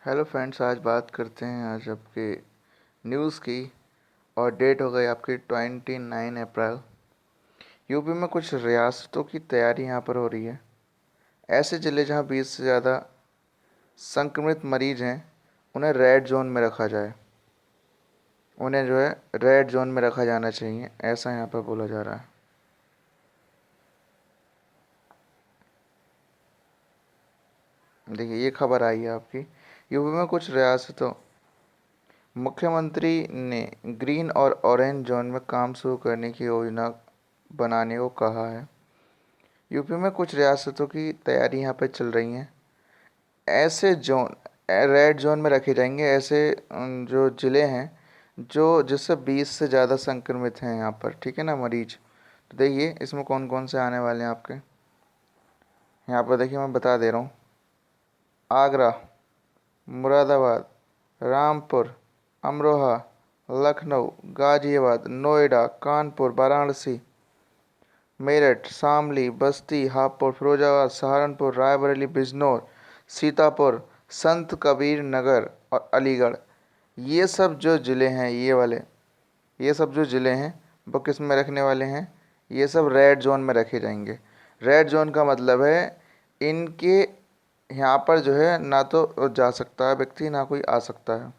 Hello friends, आज बात करते हैं आज आपके न्यूज़ की। और डेट हो गई आपकी 29 अप्रैल। यूपी में कुछ रियासतों की तैयारी यहाँ पर हो रही है। ऐसे ज़िले जहाँ 20 से ज़्यादा संक्रमित मरीज हैं उन्हें रेड जोन में रखा जाए। उन्हें जो है रेड जोन में रखा जाना चाहिए, ऐसा यहाँ पर बोला जा रहा है। देखिए, ये खबर आई है आपकी। यूपी में कुछ रियासतों मुख्यमंत्री ने ग्रीन और ऑरेंज जोन में काम शुरू करने की योजना बनाने को कहा है। यूपी में कुछ रियासतों की तैयारी यहाँ पे चल रही हैं। ऐसे जोन रेड जोन में रखे जाएंगे, ऐसे जो ज़िले हैं जो जिससे 20 से ज़्यादा संक्रमित हैं यहाँ पर, ठीक है ना, मरीज। तो देखिए इसमें कौन कौन से आने वाले हैं आपके। यहाँ पर देखिए, मैं बता दे रहा हूँ। आगरा, मुरादाबाद, रामपुर, अमरोहा, लखनऊ, गाज़ियाबाद, नोएडा, कानपुर, वाराणसी, मेरठ, शामली, बस्ती, हापुड़, फिरोजाबाद, सहारनपुर, रायबरेली, बिजनौर, सीतापुर, संत कबीर नगर और अलीगढ़। ये सब जो ज़िले हैं, ये सब जो ज़िले हैं वो किस में रखने वाले हैं? ये सब रेड जोन में रखे जाएंगे। रेड जोन का मतलब है इनके यहाँ पर जो है ना तो जा सकता है व्यक्ति, ना कोई आ सकता है।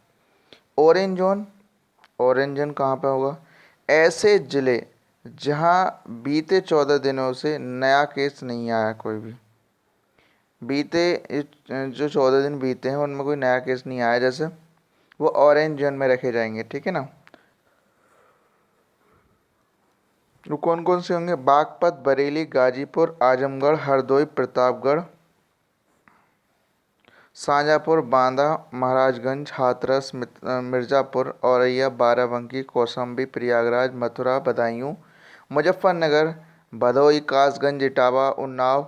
ऑरेंज जोन कहाँ पे होगा? ऐसे ज़िले जहाँ बीते 14 दिनों से नया केस नहीं आया कोई भी। बीते जो 14 दिन बीते हैं उनमें कोई नया केस नहीं आया, जैसे वो ऑरेंज जोन में रखे जाएंगे, ठीक है ना। वो कौन कौन से होंगे? बागपत, बरेली, गाजीपुर, आजमगढ़, हरदोई, प्रतापगढ़, शाहजहाँपुर, बांदा, महाराजगंज, हाथरस, मिर्ज़ापुर, औरैया, बाराबंकी, कौशाम्बी, प्रयागराज, मथुरा, बदायूं, मुजफ्फरनगर, भदोई, कासगंज, इटावा, उन्नाव,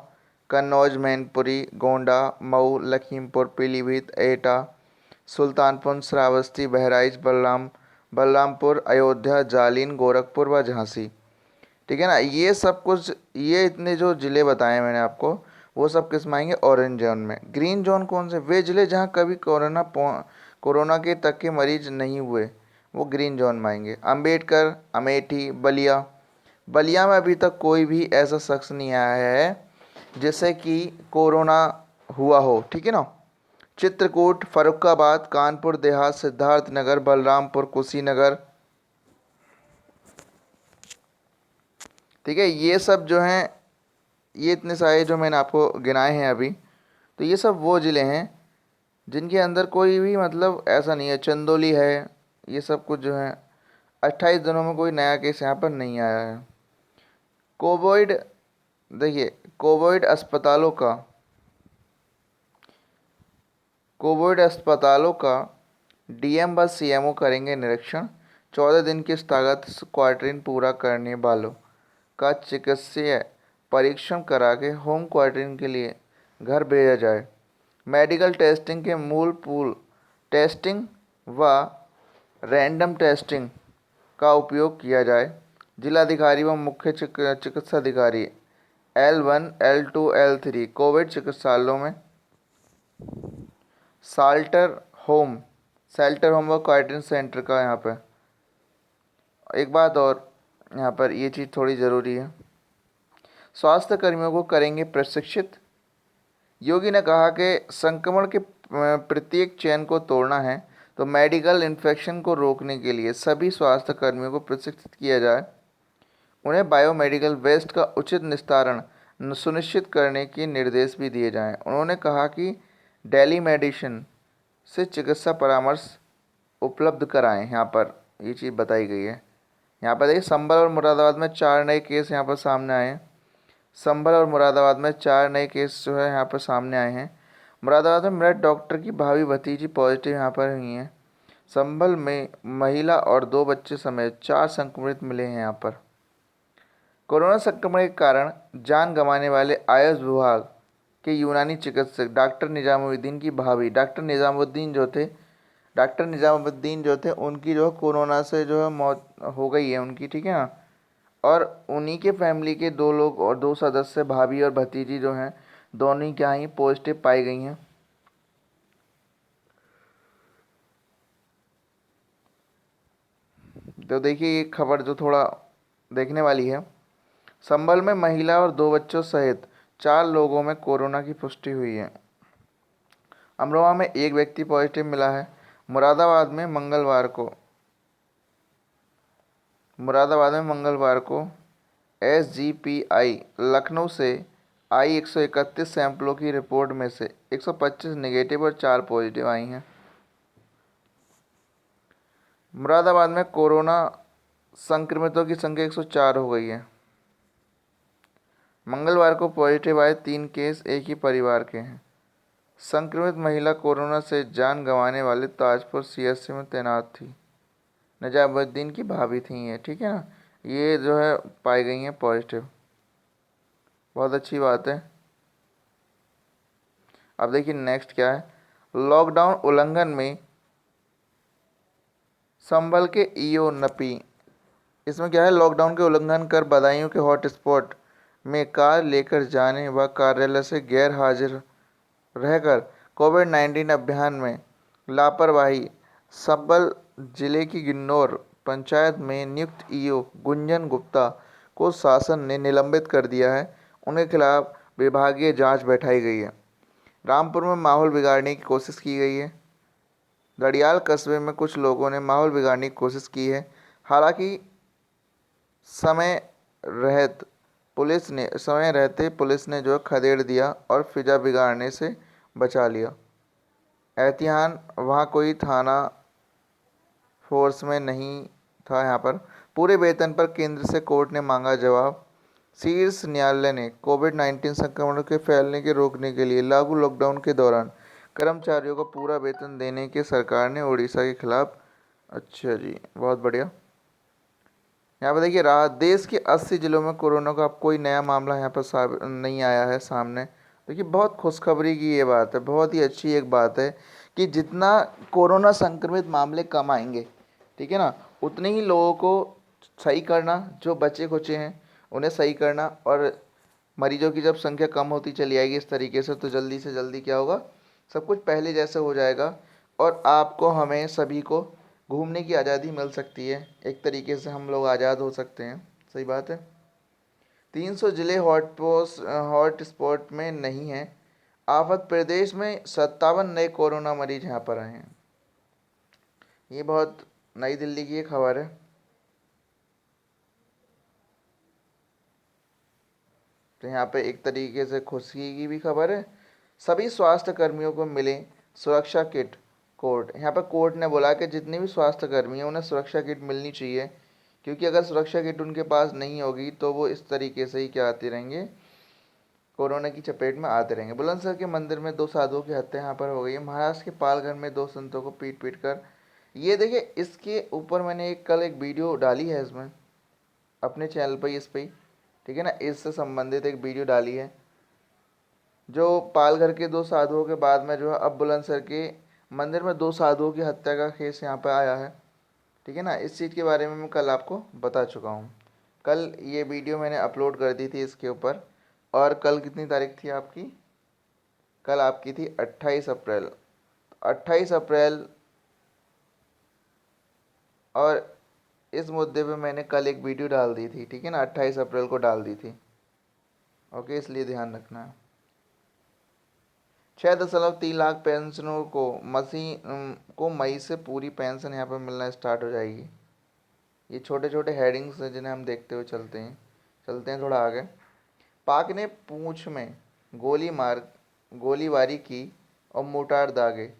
कन्नौज, मैनपुरी, गोंडा, मऊ, लखीमपुर, पीलीभीत, एटा, सुल्तानपुर, श्रावस्ती, बहराइच, बलरामपुर, अयोध्या, जालिन, गोरखपुर व झांसी। ठीक है ना। ये सब कुछ, ये इतने जो ज़िले बताए मैंने आपको, वो सब किस में आएंगे? ऑरेंज जोन में। ग्रीन जोन कौन से? वे ज़िले जहाँ कभी कोरोना के तक के मरीज नहीं हुए, वो ग्रीन जोन में आएंगे। अम्बेडकर, अमेठी, बलिया। बलिया में अभी तक कोई भी ऐसा शख्स नहीं आया है जिससे कि कोरोना हुआ हो, ठीक है ना। चित्रकूट, फर्रुखाबाद, कानपुर देहात, सिद्धार्थनगर, बलरामपुर, कुशीनगर, ठीक है। ये सब जो हैं, ये इतने सारे जो मैंने आपको गिनाए हैं अभी, तो ये सब वो ज़िले हैं जिनके अंदर कोई भी मतलब ऐसा नहीं है। चंदौली है, ये सब कुछ जो है 28 दिनों में कोई नया केस यहाँ पर नहीं आया है। कोविड, देखिए कोविड अस्पतालों का डीएम व सीएमओ करेंगे निरीक्षण। 14 दिन की स्थगित क्वारंटीन पूरा करने वालों का चिकित्सीय परीक्षण करा के होम क्वारंटीन के लिए घर भेजा जाए। मेडिकल टेस्टिंग के मूल पूल टेस्टिंग व रैंडम टेस्टिंग का उपयोग किया जाए। जिलाधिकारी व मुख्य चिकित्साधिकारी L1, L2, L3 कोविड चिकित्सालयों में शाल्टर होम व क्वारंटीन सेंटर का यहाँ पे एक बात और, यहाँ पर ये चीज़ थोड़ी ज़रूरी है। स्वास्थ्य कर्मियों को करेंगे प्रशिक्षित। योगी ने कहा कि संक्रमण के प्रत्येक चेन को तोड़ना है तो मेडिकल इन्फेक्शन को रोकने के लिए सभी स्वास्थ्य कर्मियों को प्रशिक्षित किया जाए। उन्हें बायोमेडिकल वेस्ट का उचित निस्तारण सुनिश्चित करने के निर्देश भी दिए जाएं। उन्होंने कहा कि टेली मेडिसिन से चिकित्सा परामर्श उपलब्ध कराएं। यहाँ पर ये चीज़ बताई गई है। यहाँ पर देखिए, संभल और मुरादाबाद में 4 नए केस यहाँ पर सामने आए हैं। संभल और मुरादाबाद में 4 नए केस जो है यहाँ पर सामने आए हैं। मुरादाबाद में मृत डॉक्टर की भावी भतीजी पॉजिटिव यहाँ पर हुई हैं। संभल में महिला और 2 बच्चे समेत 4 संक्रमित मिले हैं यहाँ पर। कोरोना संक्रमण के कारण जान गंवाने वाले आयुष विभाग के यूनानी चिकित्सक डॉक्टर निजामुद्दीन की भाभी, डॉक्टर निजामुद्दीन जो थे उनकी जो कोरोना से जो है मौत हो गई है उनकी, ठीक है ना। और उन्हीं के फैमिली के 2 लोग और 2 सदस्य, भाभी और भतीजी जो हैं, दोनों ही क्या ही पॉजिटिव पाई गई हैं। तो देखिए ये खबर जो थोड़ा देखने वाली है। संभल में महिला और 2 बच्चों सहित 4 लोगों में कोरोना की पुष्टि हुई है। अमरोहा में एक व्यक्ति पॉजिटिव मिला है। मुरादाबाद में मंगलवार को एसजीपीआई लखनऊ से आई 131 सैंपलों की रिपोर्ट में से 125 नेगेटिव और 4 पॉजिटिव आई हैं। मुरादाबाद में कोरोना संक्रमितों की संख्या 104 हो गई है। मंगलवार को पॉजिटिव आए 3 केस एक ही परिवार के हैं। संक्रमित महिला कोरोना से जान गंवाने वाले ताजपुर सीएचसी में तैनात थी। निजामुद्दीन की भाभी थी ये, ठीक है ना। ये जो है पाई गई हैं पॉजिटिव, बहुत अच्छी बात है। अब देखिए नेक्स्ट क्या है। लॉकडाउन उल्लंघन में संभल के ईओ नपी। इसमें क्या है, लॉकडाउन के उल्लंघन कर बदायूं के हॉटस्पॉट में कार लेकर जाने व कार्यालय से गैर हाजिर रहकर कोविड-19 अभियान में लापरवाही। संभल जिले की गिन्नौर पंचायत में नियुक्त ईओ गुंजन गुप्ता को शासन ने निलंबित कर दिया है। उनके खिलाफ विभागीय जांच बैठाई गई है। रामपुर में माहौल बिगाड़ने की कोशिश की गई है। गड़ियाल कस्बे में कुछ लोगों ने माहौल बिगाड़ने की कोशिश की है। हालांकि समय रहते पुलिस ने जो खदेड़ दिया और फिजा बिगाड़ने से बचा लिया। एहतियान वहाँ कोई थाना फोर्स में नहीं था। यहाँ पर पूरे वेतन पर केंद्र से कोर्ट ने मांगा जवाब। शीर्ष न्यायालय ने कोविड-19 संक्रमण के फैलने के रोकने के लिए लागू लॉकडाउन के दौरान कर्मचारियों को पूरा वेतन देने के सरकार ने उड़ीसा के खिलाफ। अच्छा जी, बहुत बढ़िया। यहाँ पर देखिए देश के 80 जिलों में कोरोना का अब कोई नया मामला यहाँ पर नहीं आया है सामने। देखिए बहुत खुशखबरी की ये बात है, बहुत ही अच्छी एक बात है कि जितना कोरोना संक्रमित मामले कम आएंगे, ठीक है ना, उतने ही लोगों को सही करना, जो बचे खुचे हैं उन्हें सही करना, और मरीजों की जब संख्या कम होती चली आएगी इस तरीके से, तो जल्दी से जल्दी क्या होगा, सब कुछ पहले जैसे हो जाएगा और आपको हमें सभी को घूमने की आज़ादी मिल सकती है। एक तरीके से हम लोग आज़ाद हो सकते हैं। सही बात है। 300 जिले हॉट स्पॉट में नहीं हैं। आफत प्रदेश में 57 नए कोरोना मरीज यहाँ पर आए हैं। ये बहुत नई दिल्ली की एक खबर है। तो यहाँ पे एक तरीके से खुशी की भी खबर है। सभी स्वास्थ्य कर्मियों को मिले सुरक्षा किट। कोर्ट, यहाँ पर कोर्ट ने बोला कि जितने भी स्वास्थ्य कर्मी हैं उन्हें सुरक्षा किट मिलनी चाहिए, क्योंकि अगर सुरक्षा किट उनके पास नहीं होगी तो वो इस तरीके से ही क्या आते रहेंगे, कोरोना की चपेट में आते रहेंगे। बुलंदशहर के मंदिर में 2 साधुओं की हत्या यहाँ पर हो गई है। महाराष्ट्र के पालघर में 2 संतों को पीट पीट कर। ये देखिए इसके ऊपर मैंने कल एक वीडियो डाली है इसमें अपने चैनल पर, इस पर, ठीक है ना, इससे संबंधित एक वीडियो डाली है। जो पालघर के 2 साधुओं के बाद में जो है अब बुलंदशहर के मंदिर में 2 साधुओं की हत्या का केस यहाँ पर आया है, ठीक है ना। इस चीज़ के बारे में मैं कल आपको बता चुका हूँ। कल ये वीडियो मैंने अपलोड कर दी थी इसके ऊपर। और कल कितनी तारीख थी आपकी, कल आपकी थी 28 अप्रैल। 28 अप्रैल, और इस मुद्दे पे मैंने कल एक वीडियो डाल दी थी, ठीक है ना, 28 अप्रैल को डाल दी थी। ओके, इसलिए ध्यान रखना है। 6.3 लाख पेंशनरों को मई से पूरी पेंशन यहाँ पर मिलना स्टार्ट हो जाएगी। ये छोटे छोटे हेडिंग्स हैं जिन्हें हम देखते हुए चलते हैं थोड़ा आगे। पाक ने पूंछ में गोलीबारी की और मोर्टार दागे।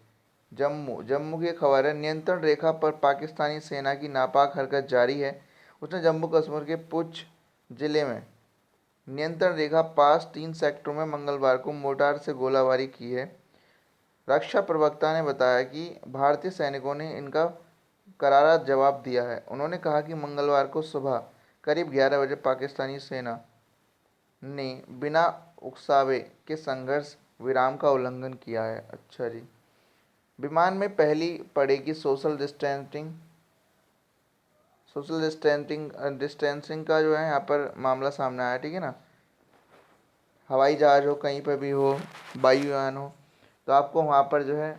जम्मू की खबर है। नियंत्रण रेखा पर पाकिस्तानी सेना की नापाक हरकत जारी है। उसने जम्मू कश्मीर के पुंछ जिले में नियंत्रण रेखा पास 3 सेक्टरों में मंगलवार को मोर्टार से गोलाबारी की है। रक्षा प्रवक्ता ने बताया कि भारतीय सैनिकों ने इनका करारा जवाब दिया है। उन्होंने कहा कि मंगलवार को सुबह करीब 11 बजे पाकिस्तानी सेना ने बिना उकसावे के संघर्ष विराम का उल्लंघन किया है। अच्छा जी। विमान में पहली पड़ेगी डिस्टेंसिंग का जो है यहाँ पर मामला सामने आया, ठीक है ना। हवाई जहाज़ हो, कहीं पर भी हो, वायुयान हो, तो आपको वहाँ पर जो है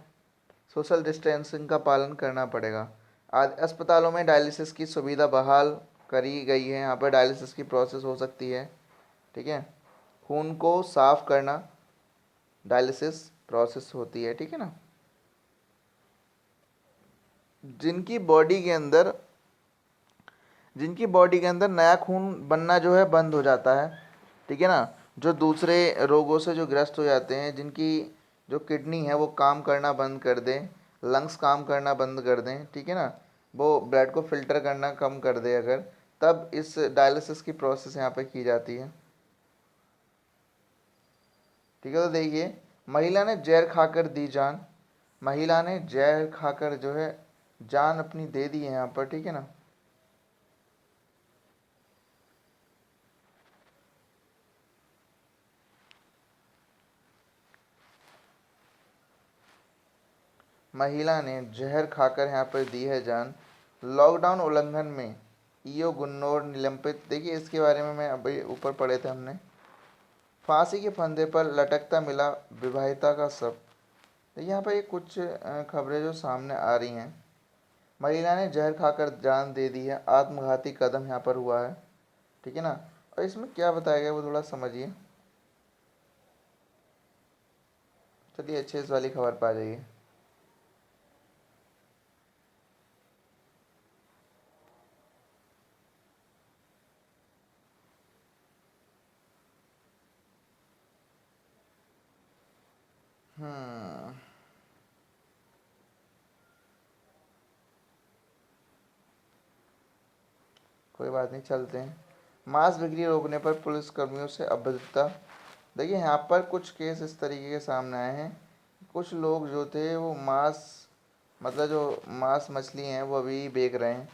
सोशल डिस्टेंसिंग का पालन करना पड़ेगा। अस्पतालों में डायलिसिस की सुविधा बहाल करी गई है। यहाँ पर डायलिसिस की प्रोसेस हो सकती है, ठीक है। खून को साफ करना डायलिसिस प्रोसेस होती है, ठीक है ना। जिनकी बॉडी के अंदर जिनकी बॉडी के अंदर नया खून बनना जो है बंद हो जाता है, ठीक है ना। जो दूसरे रोगों से जो ग्रस्त हो जाते हैं, जिनकी जो किडनी है वो काम करना बंद कर दें, लंग्स काम करना बंद कर दें, ठीक है ना, वो ब्लड को फिल्टर करना कम कर दे अगर, तब इस डायलिसिस की प्रोसेस यहाँ पे की जाती है, ठीक है। तो देखिए, महिला ने जहर खाकर दी जान। महिला ने जहर खाकर जो है जान अपनी दे दी है यहाँ पर, ठीक है ना। महिला ने जहर खाकर यहाँ पर दी है जान। लॉकडाउन उल्लंघन में ईओ गुन्नौर निलंबित। देखिए, इसके बारे में मैं अभी ऊपर पढ़े थे हमने। फांसी के फंदे पर लटकता मिला विवाहिता का शव। देखिए, यहाँ पर ये कुछ खबरें जो सामने आ रही हैं। महिला ने जहर खाकर जान दे दी है, आत्मघाती कदम यहाँ पर हुआ है, ठीक है ना। और इसमें क्या बताया गया वो थोड़ा समझिए। चलिए, अच्छे इस वाली खबर पर आ जाइए। हम्म कोई बात नहीं, चलते हैं। मांस बिक्री रोकने पर पुलिसकर्मियों से अभद्रता। देखिए, यहाँ पर कुछ केस इस तरीके के सामने आए हैं। कुछ लोग जो थे वो मांस, मतलब जो मांस मछली हैं वो अभी बेच रहे हैं,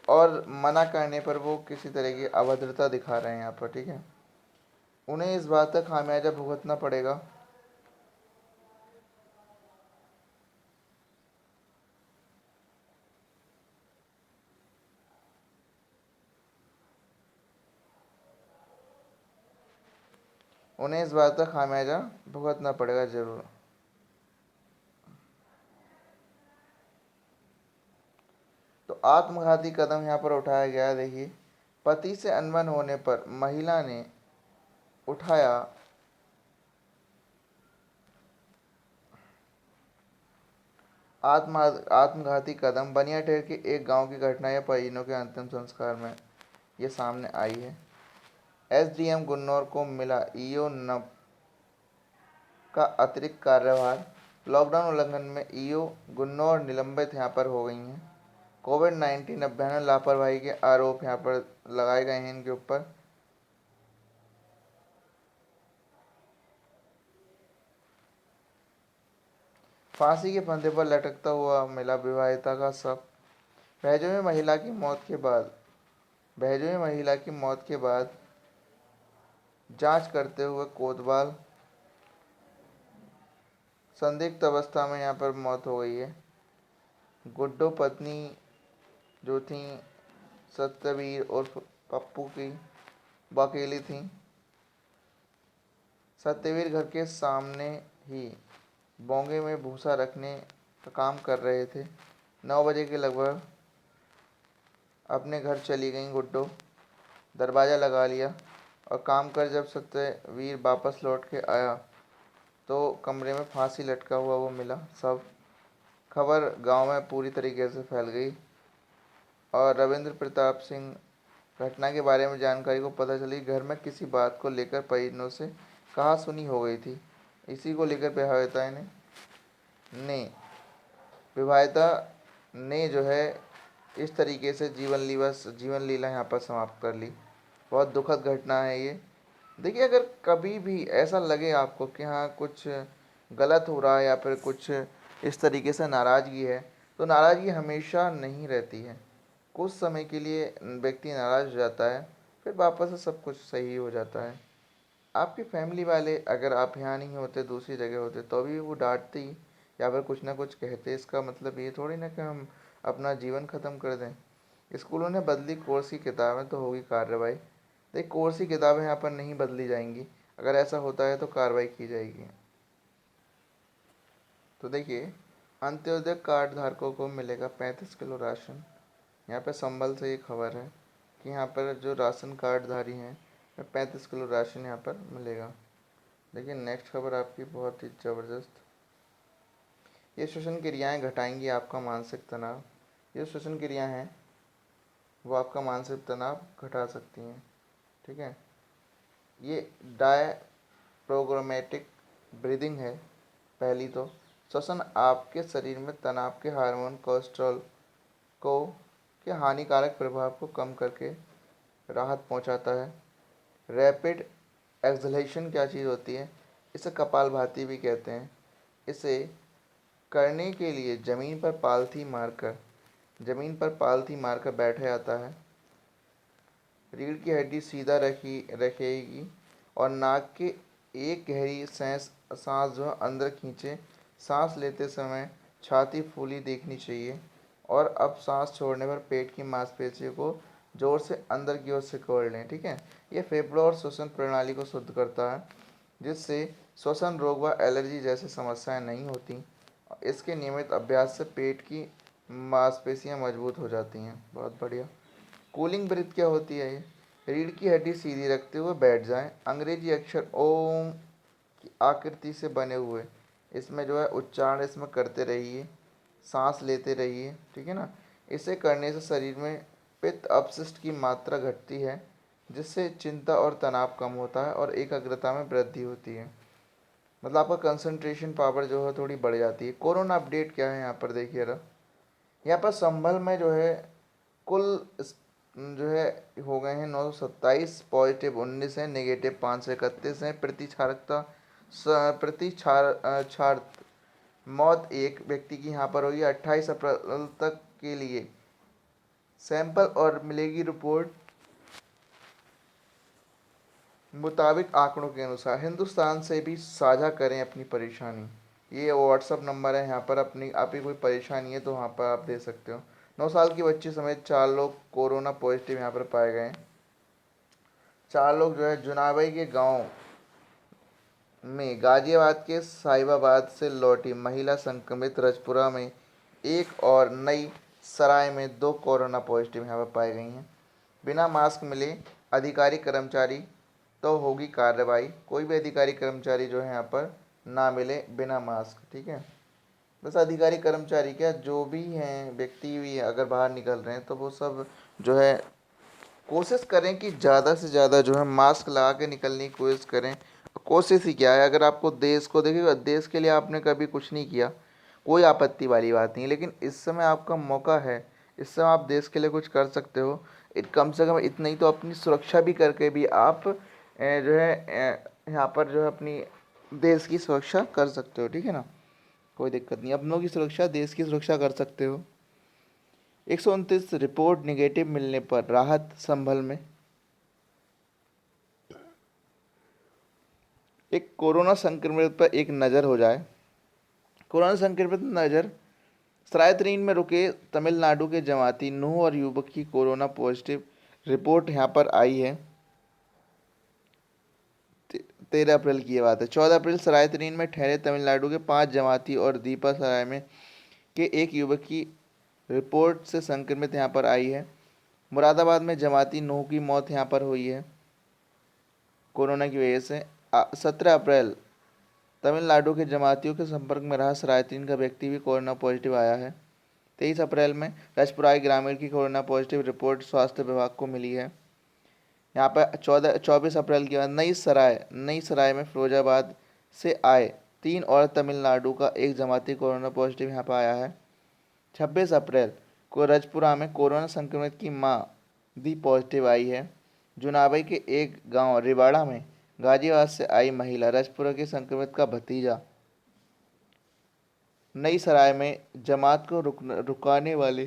और मना करने पर वो किसी तरह की अभद्रता दिखा रहे हैं यहाँ पर, ठीक है। उन्हें इस बात का खामियाजा भुगतना पड़ेगा। उन्हें इस बात का खामियाजा भुगतना पड़ेगा जरूर। तो आत्मघाती कदम यहाँ पर उठाया गया है। देखिए, पति से अनबन होने पर महिला ने उठाया आत्मघाती कदम। बनियाठेर के एक गांव की घटना या परिजनों के अंतिम संस्कार में ये सामने आई है। एसडीएम गुन्नौर को मिला ईओ नब का अतिरिक्त कार्यभार। लॉकडाउन उल्लंघन में ईओ गुन्नौर निलंबित यहाँ पर हो गई हैं। कोविड-19 अभियान में लापरवाही के आरोप यहाँ पर लगाए गए हैं इनके ऊपर। फांसी के फंदे पर लटकता हुआ मिला विवाहिता का शव। भैजों में महिला की मौत के बाद जांच करते हुए कोतवाल। संदिग्ध अवस्था में यहाँ पर मौत हो गई है। गुड्डो पत्नी जो थी सत्यवीर और पप्पू की, वो अकेली थी। सत्यवीर घर के सामने ही बोंगे में भूसा रखने का काम कर रहे थे। 9 बजे के लगभग अपने घर चली गई गुड्डो। दरवाज़ा लगा लिया और काम कर जब सत्यवीर वापस लौट के आया तो कमरे में फांसी लटका हुआ वो मिला सब। खबर गांव में पूरी तरीके से फैल गई और रविंद्र प्रताप सिंह घटना के बारे में जानकारी को पता चली। घर में किसी बात को लेकर परिजनों से कहासुनी हो गई थी। इसी को लेकर ने विवाहिता ने जो है इस तरीके से जीवन लीला यहाँ पर समाप्त कर ली। बहुत दुखद घटना है ये। देखिए, अगर कभी भी ऐसा लगे आपको कि हाँ कुछ गलत हो रहा है या फिर कुछ इस तरीके से नाराज़गी है, तो नाराज़गी हमेशा नहीं रहती है। कुछ समय के लिए व्यक्ति नाराज़ हो जाता है, फिर वापस से सब कुछ सही हो जाता है। आपकी फैमिली वाले अगर आप यहाँ नहीं होते, दूसरी जगह होते, तो भी वो डांटते ही या फिर कुछ ना कुछ कहते। इसका मतलब ये थोड़ी ना कि हम अपना जीवन ख़त्म कर दें। स्कूलों ने बदली कोर्स की किताबें तो होगी कार्रवाई। देख, कोर्स की किताबें यहाँ पर नहीं बदली जाएंगी। अगर ऐसा होता है तो कार्रवाई की जाएगी। तो देखिए, अंत्योदय कार्ड धारकों को मिलेगा 35 किलो राशन। यहाँ पे संबल से ये खबर है कि यहाँ पर जो राशन कार्डधारी हैं 35 किलो राशन यहाँ पर मिलेगा। देखिए नेक्स्ट खबर आपकी बहुत ही ज़बरदस्त। ये श्वसन क्रियाएं घटाएंगी आपका मानसिक तनाव। ये श्वसन क्रियाएं हैं वो आपका मानसिक तनाव घटा सकती हैं। ठीक है, ये डायप्रोग्रामेटिक ब्रीदिंग है। पहली तो श्वसन आपके शरीर में तनाव के हार्मोन कोलेस्ट्रॉल को के हानिकारक प्रभाव को कम करके राहत पहुंचाता है। रैपिड एक्सहेलेशन क्या चीज़ होती है? इसे कपालभाति भी कहते हैं। इसे करने के लिए ज़मीन पर पालथी मारकर बैठा जाता है। रीढ़ की हड्डी सीधा रखेगी और नाक के एक गहरी सांस जो अंदर खींचे। सांस लेते समय छाती फूली देखनी चाहिए और अब सांस छोड़ने पर पेट की मांसपेशियों को जोर से अंदर की ओर सिकोड़ लें। ठीक है, ये फेफड़ों और श्वसन प्रणाली को शुद्ध करता है, जिससे श्वसन रोग व एलर्जी जैसी समस्याएं नहीं होती। इसके नियमित अभ्यास से पेट की मांसपेशियां मजबूत हो जाती हैं। बहुत बढ़िया। कूलिंग ब्रीथ क्या होती है? ये रीढ़ की हड्डी सीधी रखते हुए बैठ जाएं। अंग्रेजी अक्षर ओम की आकृति से बने हुए इसमें जो है उच्चारण इसमें करते रहिए, सांस लेते रहिए। ठीक है ना। इसे करने से शरीर में पित्त अपशिष्ट की मात्रा घटती है, जिससे चिंता और तनाव कम होता है और एकाग्रता में वृद्धि होती है। मतलब आपका कंसंट्रेशन पावर जो है थोड़ी बढ़ जाती है। कोरोना अपडेट क्या है यहाँ पर देखिए जरा। यहाँ पर संभल में जो है कुल जो है हो गए हैं 927, पॉजिटिव 19 हैं, नेगेटिव 531 हैं। प्रतिक्षारत मौत एक व्यक्ति की यहाँ पर हुई। 28 अप्रैल तक के लिए सैंपल और मिलेगी रिपोर्ट मुताबिक आंकड़ों के अनुसार। हिंदुस्तान से भी साझा करें अपनी परेशानी। ये व्हाट्सअप नंबर है, यहाँ पर अपनी आपकी कोई परेशानी है तो वहाँ पर आप दे सकते हो। 9 साल की बच्ची समेत 4 लोग कोरोना पॉजिटिव यहाँ पर पाए गए हैं। 4 लोग जो है जुनाबई के गांव में गाजियाबाद के साहिबाबाद से लौटी महिला संक्रमित। रजपुरा में एक और नई सराय में 2 कोरोना पॉजिटिव यहाँ पर पाई गई हैं। बिना मास्क मिले अधिकारी कर्मचारी तो होगी कार्रवाई। कोई भी अधिकारी कर्मचारी जो है यहाँ पर ना मिले बिना मास्क। ठीक है, बस अधिकारी कर्मचारी क्या जो भी हैं व्यक्ति भी अगर बाहर निकल रहे हैं तो वो सब जो है कोशिश करें कि ज़्यादा से ज़्यादा जो है मास्क लगा के निकलने की कोशिश करें। कोशिश ही क्या है, अगर आपको देश को देखिएगा, देश के लिए आपने कभी कुछ नहीं किया, कोई आपत्ति वाली बात नहीं, लेकिन इस समय आपका मौका है, इस समय आप देश के लिए कुछ कर सकते हो। कम से कम इतना ही तो अपनी सुरक्षा भी करके भी आप जो है यहाँ पर जो है अपनी देश की सुरक्षा कर सकते हो। ठीक है ना, कोई दिक्कत नहीं, अपनों की सुरक्षा देश की सुरक्षा कर सकते हो। 129 रिपोर्ट निगेटिव मिलने पर राहत संभल में। एक कोरोना संक्रमित पर एक नज़र हो जाए। कोरोना संक्रमित नज़र सरायतरीन में रुके तमिलनाडु के जमाती नूह और युवक की कोरोना पॉजिटिव रिपोर्ट यहाँ पर आई है। 13 अप्रैल की ये बात है। 14 अप्रैल सरायतरीन में ठहरे तमिलनाडु के 5 जमाती और दीपा सराय में के एक युवक की रिपोर्ट से संक्रमित यहाँ पर आई है। मुरादाबाद में जमाती नूह की मौत यहाँ पर हुई है कोरोना की वजह से। 17 अप्रैल तमिलनाडु के जमातियों के संपर्क में रहा सरायतीन का व्यक्ति भी कोरोना पॉजिटिव आया है। 23 अप्रैल में रजपुराई ग्रामीण की कोरोना पॉजिटिव रिपोर्ट स्वास्थ्य विभाग को मिली है। यहाँ पर 24 अप्रैल के बाद नई सराय में फिरोजाबाद से आए 3 और तमिलनाडु का एक जमाती कोरोना पॉजिटिव यहाँ पर आया है। 26 अप्रैल को रजपुरा में कोरोना संक्रमित की मां भी पॉजिटिव आई है। जुनाबई के एक गांव रिवाड़ा में गाजियाबाद से आई महिला रजपुरा के संक्रमित का भतीजा। नई सराय में जमात को रुकाने वाले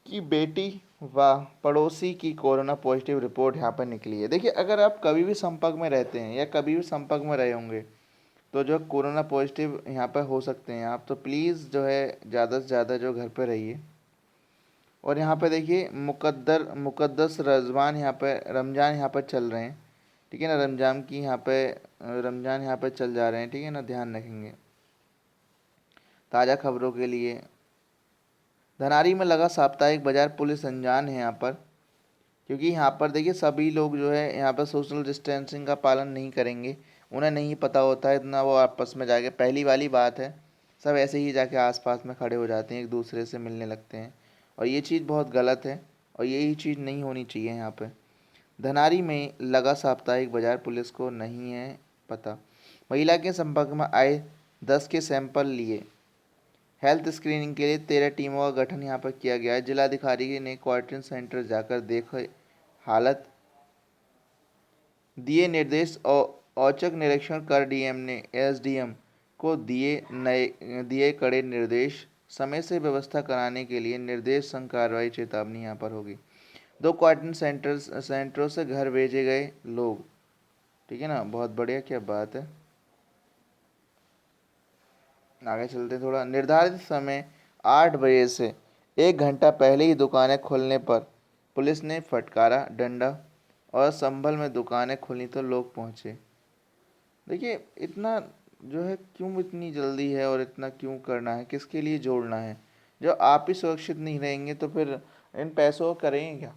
की बेटी व पड़ोसी की कोरोना पॉजिटिव रिपोर्ट यहाँ पर निकली है। देखिए, अगर आप कभी भी संपर्क में रहते हैं या कभी भी संपर्क में रहे होंगे तो जो कोरोना पॉजिटिव यहाँ पर हो सकते हैं आप, तो प्लीज़ जो है ज़्यादा से ज़्यादा जो घर पर रहिए। और यहाँ पे देखिए मुकद्दस रमज़ान यहाँ पर चल रहे हैं। ठीक है ना। रमजान की यहाँ पे रमजान यहाँ पे चल जा रहे हैं, ठीक है ना, ध्यान रखेंगे। ताज़ा खबरों के लिए धनारी में लगा साप्ताहिक बाजार, पुलिस अनजान है यहाँ पर, क्योंकि यहाँ पर देखिए सभी लोग जो है यहाँ पर सोशल डिस्टेंसिंग का पालन नहीं करेंगे। उन्हें नहीं पता होता है इतना, वो आपस में जाके पहली वाली बात है, सब ऐसे ही जाके आसपास में खड़े हो जाते हैं, एक दूसरे से मिलने लगते हैं, और ये चीज़ बहुत गलत है और यही चीज़ नहीं होनी चाहिए यहाँ पे। धनारी में लगा साप्ताहिक बाजार, पुलिस को नहीं है पता। महिला के संपर्क में आए 10 के सैंपल लिए। हेल्थ स्क्रीनिंग के लिए 13 टीमों का गठन यहाँ पर किया गया है। जिलाधिकारी ने क्वारंटीन सेंटर जाकर देखे हालत, दिए निर्देश और औचक निरीक्षण कर डीएम ने एसडीएम को दिए कड़े निर्देश। समय से व्यवस्था कराने के लिए निर्देश संग कार्रवाई चेतावनी यहाँ पर होगी। 2 क्वारंटीन सेंटरों से घर भेजे गए लोग, ठीक है ना, बहुत बढ़िया, क्या बात है। आगे चलते थोड़ा। निर्धारित समय 8 बजे से 1 घंटा पहले ही दुकानें खोलने पर पुलिस ने फटकारा डंडा, और संभल में दुकानें खुली तो लोग पहुंचे। देखिए इतना जो है क्यों इतनी जल्दी है और इतना क्यों करना है, किसके लिए जोड़ना है। जब आप ही सुरक्षित नहीं रहेंगे तो फिर इन पैसों को करेंगे क्या।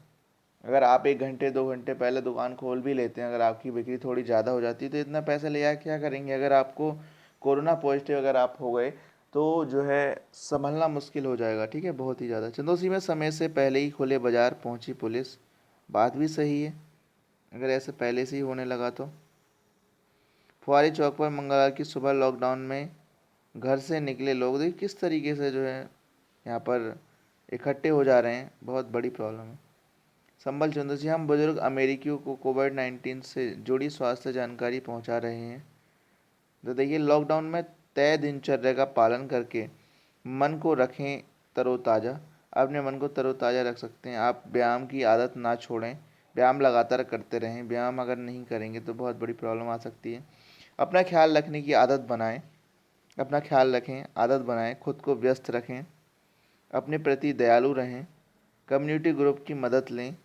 अगर आप 1 घंटे 2 घंटे पहले दुकान खोल भी लेते हैं, अगर आपकी बिक्री थोड़ी ज़्यादा हो जाती है तो इतना पैसा ले आके क्या करेंगे। अगर आपको कोरोना पॉजिटिव अगर आप हो गए तो जो है संभलना मुश्किल हो जाएगा, ठीक है, बहुत ही ज़्यादा। चंदौसी में समय से पहले ही खुले बाजार पहुंची पुलिस, बात भी सही है, अगर ऐसे पहले से ही होने लगा तो। फुहारी चौक पर मंगलवार की सुबह लॉकडाउन में घर से निकले लोग, देखिए किस तरीके से जो है यहाँ पर इकट्ठे हो जा रहे हैं, बहुत बड़ी प्रॉब्लम है। संभल चंद्र, हम बुजुर्ग अमेरिकियों को कोविड-19 से जुड़ी स्वास्थ्य जानकारी पहुंचा रहे हैं। तो देखिए लॉकडाउन में तय दिनचर्या का पालन करके मन को रखें तरोताज़ा। अपने मन को तरोताज़ा रख सकते हैं आप, व्यायाम की आदत ना छोड़ें, व्यायाम लगातार करते रहें। व्यायाम अगर नहीं करेंगे तो बहुत बड़ी प्रॉब्लम आ सकती है। अपना ख्याल रखने की आदत बनाएं, अपना ख्याल रखें, आदत बनाएं, खुद को व्यस्त रखें, अपने प्रति दयालु रहें, कम्युनिटी ग्रुप की मदद लें।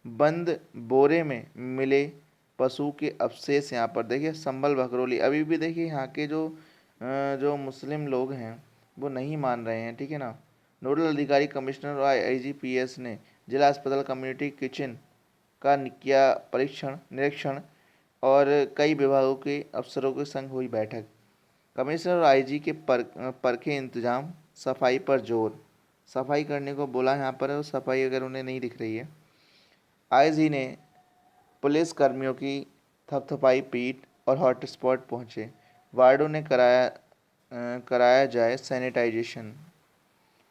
बंद बोरे में मिले पशु के अवशेष, यहाँ पर देखिए संभल भगरौली, अभी भी देखिए यहाँ के जो मुस्लिम लोग हैं वो नहीं मान रहे हैं, ठीक है ना। नोडल अधिकारी कमिश्नर और आईजीपीएस ने जिला अस्पताल कम्युनिटी किचन का किया परीक्षण निरीक्षण, और कई विभागों के अफसरों के संग हुई बैठक। कमिश्नर और आईजी के परखे इंतजाम, सफाई पर जोर, सफाई करने को बोला यहाँ पर, और सफाई अगर उन्हें नहीं दिख रही है। आईजी ने पुलिस कर्मियों की थपथपाई पीठ और हॉटस्पॉट पहुंचे। वार्डों ने कराया जाए सैनिटाइजेशन।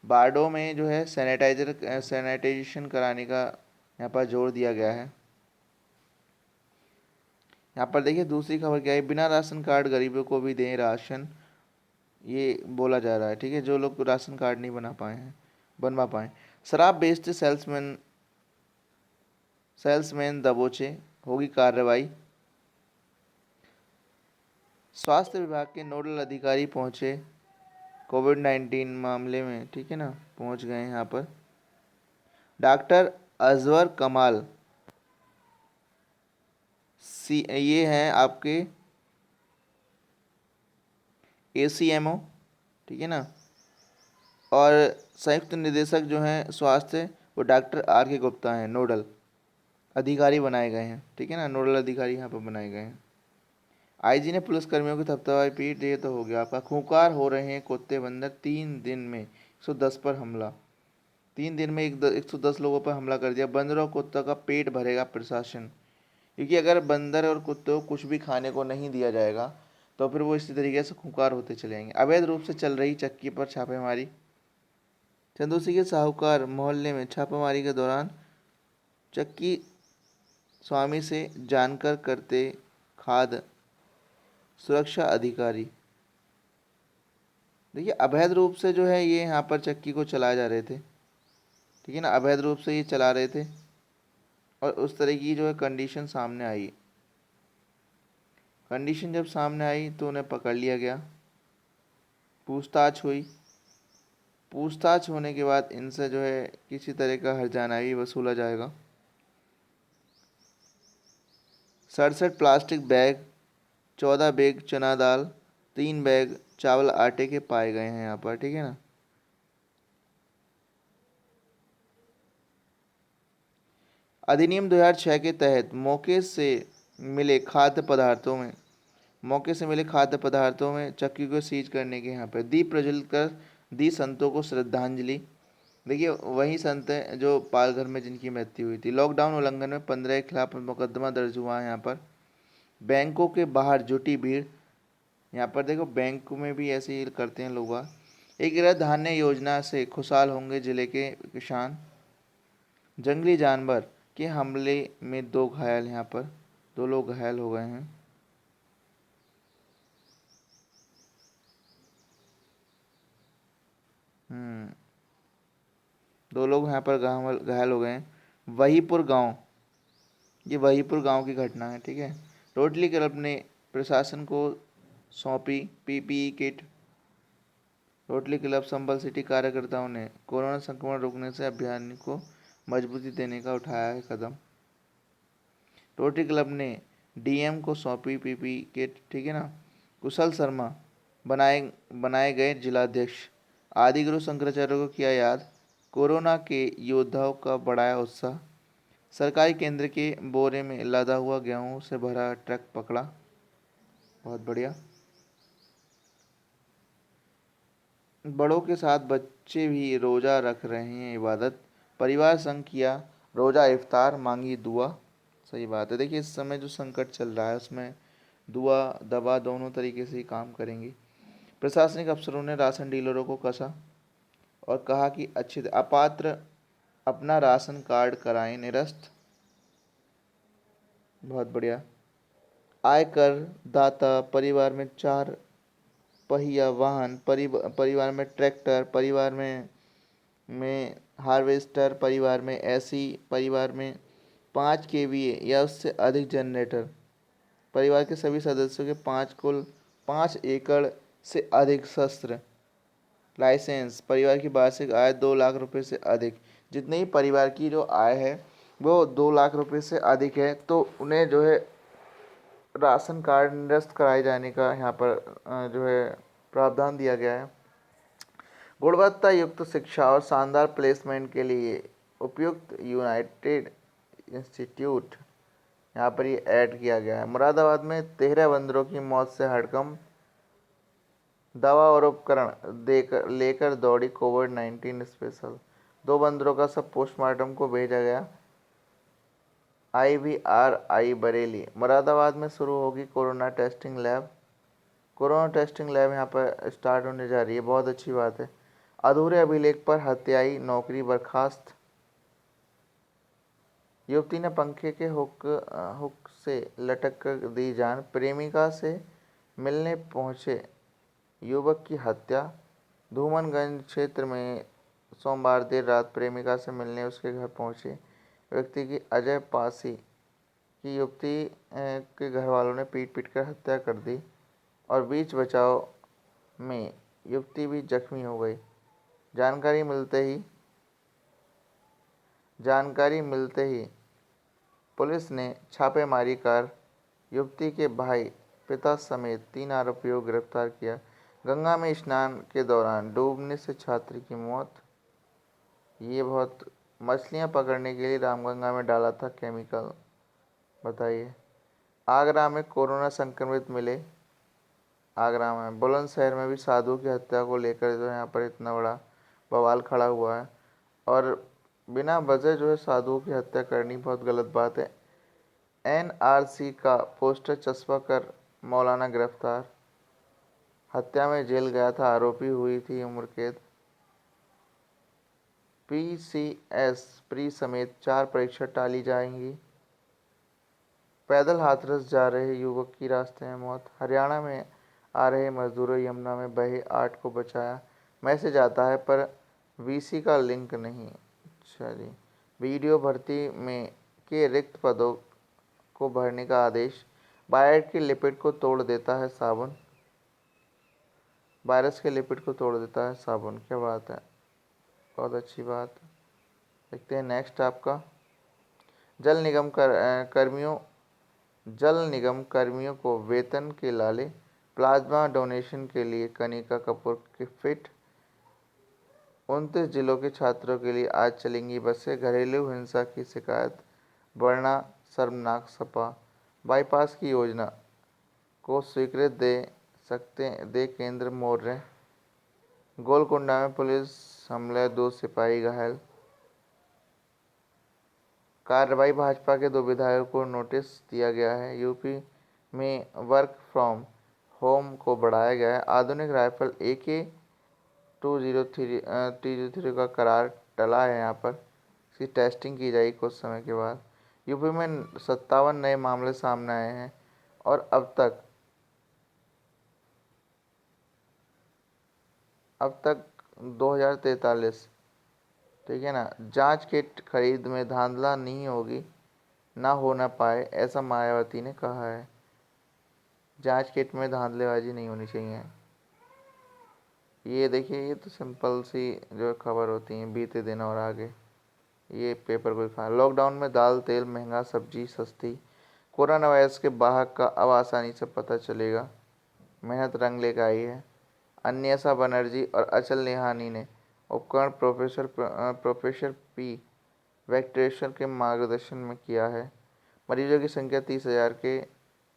वार्डों में जो है सैनिटाइजेशन कराने का यहाँ पर जोर दिया गया है। यहाँ पर देखिए दूसरी खबर क्या है, बिना राशन कार्ड गरीबों को भी दें राशन, ये बोला जा रहा है, ठीक है, जो लोग राशन कार्ड नहीं बनवा पाए। शराब बेचते सेल्समैन दबोचे, होगी कार्रवाई। स्वास्थ्य विभाग के नोडल अधिकारी पहुंचे कोविड-19 मामले में, ठीक है ना, पहुंच गए यहाँ पर। डॉक्टर अजवर कमाल ये हैं आपके एसीएमओ, ठीक है ना, और संयुक्त निदेशक जो हैं स्वास्थ्य वो डॉक्टर आर के गुप्ता हैं, नोडल अधिकारी बनाए गए हैं, ठीक है ना, नोडल अधिकारी यहाँ पर बनाए गए हैं। आईजी ने पुलिसकर्मियों की थपथपाई पीट, ये तो हो गया आपका। खूंखार हो रहे हैं कुत्ते बंदर, 3 दिन में 110 पर हमला, 3 दिन में 110 लोगों पर हमला कर दिया। बंदर और कुत्तों का पेट भरेगा प्रशासन, क्योंकि अगर बंदर और कुत्तों को कुछ भी खाने को नहीं दिया जाएगा तो फिर वो इसी तरीके से खूंखार होते चले जाएंगे। अवैध रूप से चल रही चक्की पर छापेमारी, चंदौसी के साहूकार मोहल्ले में छापेमारी के दौरान चक्की स्वामी से जानकर करते खाद्य सुरक्षा अधिकारी। देखिए अवैध रूप से जो है ये यहाँ पर चक्की को चलाए जा रहे थे, ठीक है ना, अवैध रूप से ये चला रहे थे, और उस तरह की जो है कंडीशन सामने आई। कंडीशन जब सामने आई तो उन्हें पकड़ लिया गया, पूछताछ हुई। पूछताछ होने के बाद इनसे जो है किसी तरह का हर्जाना भी वसूला जाएगा। 67 प्लास्टिक बैग, 14 बैग चना दाल, 3 बैग चावल आटे के पाए गए हैं यहाँ पर, ठीक है ना। अधिनियम 2006 के तहत मौके से मिले खाद्य पदार्थों में चक्की को सीज करने के यहाँ पे दीप प्रज्वलित कर दी संतों को श्रद्धांजलि। देखिए वही संत हैं जो पालघर में जिनकी मृत्यु हुई थी। लॉकडाउन उल्लंघन में 15 के खिलाफ मुकदमा दर्ज हुआ है यहाँ पर। बैंकों के बाहर जुटी भीड़, यहाँ पर देखो बैंक में भी ऐसे ही करते हैं लोग। एक धान्य योजना से खुशहाल होंगे जिले के किसान। जंगली जानवर के हमले में 2 घायल, यहाँ पर 2 लोग घायल हो गए हैं। हम्म 2 लोग यहाँ पर घायल हो गए हैं। वहीपुर गांव, ये वहीपुर गांव की घटना है, ठीक है। रोटरी क्लब ने प्रशासन को सौंपी पीपीई किट। रोटरी क्लब संबल सिटी कार्यकर्ताओं ने कोरोना संक्रमण रोकने से अभियान को मजबूती देने का उठाया है कदम। रोटरी क्लब ने डीएम को सौंपी पीपीई किट, ठीक है ना। कुशल शर्मा बनाए बनाए गए जिलाध्यक्ष। आदिगुरु शंकराचार्य को किया याद। कोरोना के योद्धाओं का बढ़ाया उत्साह। सरकारी केंद्र के बोरे में लदा हुआ गेहूं से भरा ट्रक पकड़ा। बहुत बढ़िया। बड़ों के साथ बच्चे भी रोजा रख रहे हैं इबादत। परिवार संग किया रोजा इफ्तार, मांगी दुआ। सही बात है। देखिए इस समय जो संकट चल रहा है उसमें दुआ दवा दोनों तरीके से ही काम करेंगी। प्रशासनिक अफसरों ने राशन डीलरों को कसा और कहा कि अच्छे अपात्र अपना राशन कार्ड कराएं निरस्त। बहुत बढ़िया। आयकर दाता परिवार में 4 पहिया वाहन, परिवार में ट्रैक्टर, परिवार में हार्वेस्टर, परिवार में एसी, परिवार में 5 केवीए या उससे अधिक जनरेटर, परिवार के सभी सदस्यों के 5 से अधिक शस्त्र लाइसेंस, परिवार की वार्षिक आय 2 लाख रुपए से अधिक। जितने ही परिवार की जो आय है वो 2 लाख रुपए से अधिक है तो उन्हें जो है राशन कार्ड निरस्त कराए जाने का यहाँ पर जो है प्रावधान दिया गया है। गुणवत्ता युक्त शिक्षा और शानदार प्लेसमेंट के लिए उपयुक्त यूनाइटेड इंस्टीट्यूट यहाँ पर ये ऐड किया गया है। मुरादाबाद में 13 बंदरों की मौत से हड़कंप। दवा और उपकरण देकर लेकर दौड़ी कोविड-19 स्पेशल। 2 बंदरों का सब पोस्टमार्टम को भेजा गया। IVRI बरेली। मुरादाबाद में शुरू होगी corona testing lab. Corona testing lab यहाँ पर स्टार्ट होने जा रही है, बहुत अच्छी बात है। अधूरे अभिलेख पर हत्याई नौकरी बर्खास्त। युवती ने पंखे के हुक से लटक कर दी जान। प्रेमिका से मिलने पहुंचे युवक की हत्या। धूमनगंज क्षेत्र में सोमवार देर रात प्रेमिका से मिलने उसके घर पहुंचे व्यक्ति की अजय पासी की युवती के घर वालों ने पीट पीट कर हत्या कर दी और बीच बचाव में युवती भी जख्मी हो गई। जानकारी मिलते ही पुलिस ने छापेमारी कर युवती के भाई, पिता समेत 3 आरोपियों को गिरफ्तार किया। गंगा में स्नान के दौरान डूबने से छात्र की मौत। ये बहुत मछलियां पकड़ने के लिए रामगंगा में डाला था केमिकल। बताइए। आगरा में कोरोना संक्रमित मिले। आगरा में बुलंदशहर में भी साधु की हत्या को लेकर जो है यहाँ पर इतना बड़ा बवाल खड़ा हुआ है और बिना वजह जो है साधुओं की हत्या करनी बहुत गलत बात है। NRC का पोस्टर चस्पा कर मौलाना गिरफ्तार। हत्या में जेल गया था आरोपी, हुई थी उम्र कैद। PCS प्री समेत 4 परीक्षा टाली जाएंगी। पैदल हाथरस जा रहे युवक की रास्ते में मौत। हरियाणा में आ रहे मजदूरों यमुना में बहे 8 को बचाया। मैसेज आता है पर VC का लिंक नहीं। अच्छा जी। वीडियो भर्ती में के रिक्त पदों को भरने का आदेश। वायरस के लिपिड को तोड़ देता है साबुन। वायरस के लिपिड को तोड़ देता है साबुन, क्या बात है, बहुत अच्छी बात। देखते हैं नेक्स्ट आपका। जल निगम कर्मियों जल निगम कर्मियों को वेतन के लाले, प्लाज्मा डोनेशन के लिए कनिका कपूर की फिट। 29 जिलों के छात्रों के लिए आज चलेंगी बसें, घरेलू हिंसा की शिकायत बढ़ना शर्मनाक। सपा बाईपास की योजना को स्वीकृति दे केंद्र मौर्य। गोलकोंडा में पुलिस हमले 2 सिपाही घायल। कार्रवाई, भाजपा के 2 विधायकों को नोटिस दिया गया है। यूपी में वर्क फ्रॉम होम को बढ़ाया गया है। आधुनिक राइफल AK-203 का करार टला है। यहाँ पर इसकी टेस्टिंग की जाएगी कुछ समय के बाद। यूपी में 57 नए मामले सामने आए हैं और अब तक 2043, ठीक है ना। जांच किट खरीद में धांधला नहीं होगी, ना हो ना पाए, ऐसा मायावती ने कहा है। जांच किट में धांधलेबाजी नहीं होनी चाहिए। ये देखिए, ये तो सिंपल सी जो खबर होती है बीते दिन और आगे। ये पेपर को दिखा, लॉकडाउन में दाल तेल महंगा, सब्जी सस्ती। कोरोना वायरस के वाहक का अब आसानी से पता चलेगा, मेहनत रंग लेकर आई है। अन्यसा बनर्जी और अचल नेहानी ने उपकरण प्रोफेसर पी वेंकटेश्वर के मार्गदर्शन में किया है। मरीजों की संख्या 30,000 के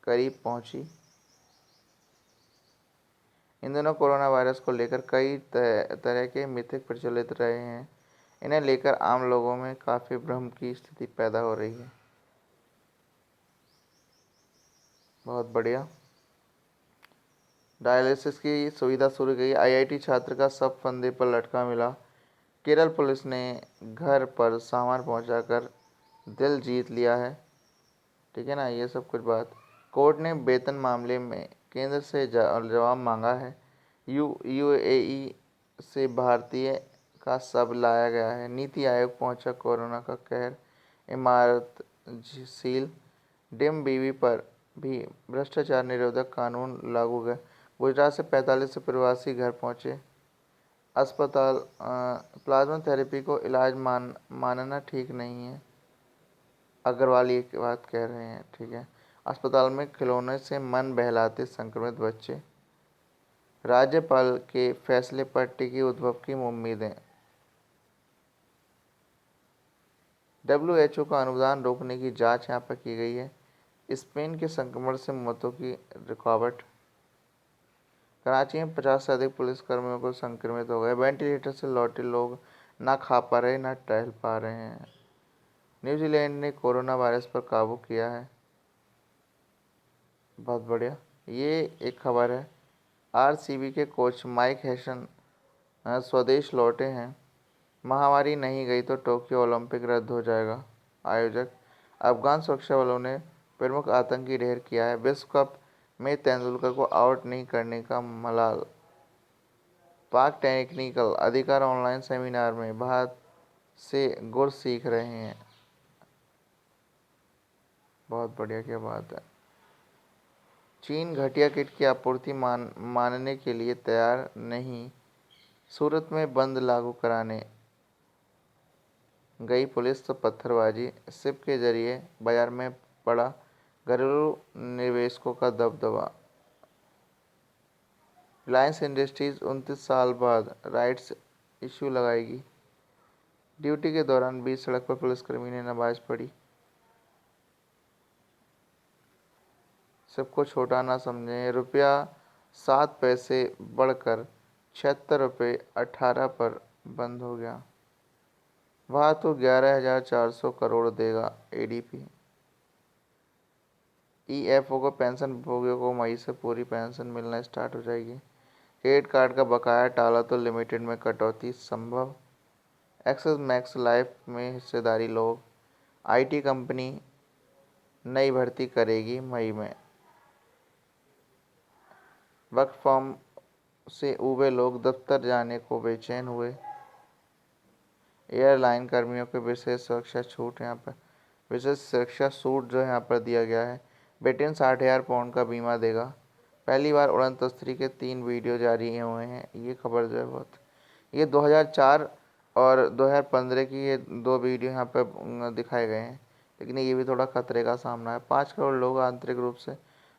करीब पहुंची। इन दिनों कोरोना वायरस को लेकर कई तरह के मिथक प्रचलित रहे हैं। इन्हें लेकर आम लोगों में काफ़ी भ्रम की स्थिति पैदा हो रही है। बहुत बढ़िया। डायलिसिस की सुविधा शुरू की। आईआईटी छात्र का शव फंदे पर लटका मिला। केरल पुलिस ने घर पर सामान पहुंचाकर दिल जीत लिया है, ठीक है ना। ये सब कुछ बात। कोर्ट ने वेतन मामले में केंद्र से जवाब मांगा है। यूएई से भारतीय का शव लाया गया है। नीति आयोग पहुंचा, कोरोना का कहर, इमारत सील। डिम बीवी पर भी भ्रष्टाचार निरोधक कानून लागू गया। गुजरात से 45 प्रवासी घर पहुंचे। अस्पताल प्लाज्मा थेरेपी को इलाज मानना ठीक नहीं है, अग्रवाल ये बात कह रहे हैं, ठीक है। अस्पताल में खिलौने से मन बहलाते संक्रमित बच्चे। राज्यपाल के फैसले पर टिकी उद्भव की उम्मीदें। WHO का अनुदान रोकने की जांच यहाँ पर की गई है। स्पेन के संक्रमण से मौतों की रुकावट। कराची में 50 से अधिक पुलिसकर्मियों को संक्रमित हो गए। वेंटिलेटर से लौटे लोग ना खा पा रहे ना टहल पा रहे हैं। न्यूजीलैंड ने कोरोना वायरस पर काबू किया है। बहुत बढ़िया। ये एक खबर है। आरसीबी के कोच माइक हैसन स्वदेश लौटे हैं। महामारी नहीं गई तो टोक्यो ओलंपिक रद्द हो जाएगा। आयोजक, अफगान सुरक्षा बलों ने प्रमुख आतंकी ढेर किया है। विश्व कप में तेंदुलकर को आउट नहीं करने का मलाल। पाक टेक्निकल अधिकारी ऑनलाइन सेमिनार में भारत से गुर सीख रहे हैं। बहुत बढ़िया, क्या बात है। चीन घटिया किट की आपूर्ति मानने के लिए तैयार नहीं। सूरत में बंद लागू कराने गई पुलिस तो पत्थरबाजी। सिप के जरिए बाजार में पड़ा घरेलू निवेशकों का दबदबा। रिलायंस इंडस्ट्रीज 29 साल बाद राइट्स इश्यू लगाएगी। ड्यूटी के दौरान बीच सड़क पर पुलिसकर्मी ने नमाज पढ़ी। सबको छोटा ना समझें। रुपया 7 पैसे बढ़कर 76 रुपये 18 पर बंद हो गया। वह तो 11,400 करोड़ देगा एडीपी। ईएफओ को पेंशन भोगियों को मई से पूरी पेंशन मिलना स्टार्ट हो जाएगी। क्रेडिट कार्ड का बकाया टाला तो लिमिटेड में कटौती संभव। एक्सिस मैक्स लाइफ में हिस्सेदारी लोग। आईटी कंपनी नई भर्ती करेगी मई में। वर्क फ्रॉम से उबे लोग दफ्तर जाने को बेचैन हुए। एयरलाइन कर्मियों के विशेष सुरक्षा छूट, यहाँ पर विशेष सुरक्षा छूट जो यहाँ पर दिया गया है। ब्रिटेन 60,000 पाउंड का बीमा देगा। पहली बार उड़न तस्करी के 3 वीडियो जारी हुए हैं। ये खबर जो है बहुत, ये 2004 और 2015 की ये 2 वीडियो यहाँ पर दिखाए गए हैं। लेकिन ये भी थोड़ा खतरे का सामना है। 5 करोड़ लोग आंतरिक रूप से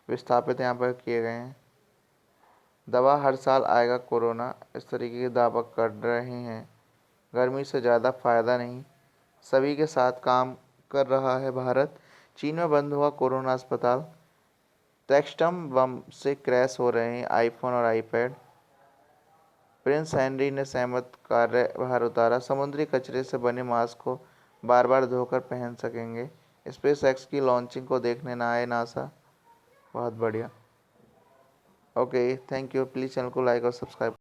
विस्थापित यहाँ पर किए गए हैं। दवा हर साल आएगा कोरोना, इस तरीके के दावा कर रहे हैं। गर्मी से ज़्यादा फायदा नहीं, सभी के साथ काम कर रहा है भारत। चीन में बंद हुआ कोरोना अस्पताल। टेक्सटम बम से क्रैश हो रहे हैं आईफोन और आईपैड। प्रिंस हेनरी ने सहमत कार्यभार उतारा। समुद्री कचरे से बने मास्क को बार बार धोकर पहन सकेंगे। स्पेस एक्स की लॉन्चिंग को देखने ना आए नासा। बहुत बढ़िया। Okay, thank you. Please channel को लाइक और सब्सक्राइब।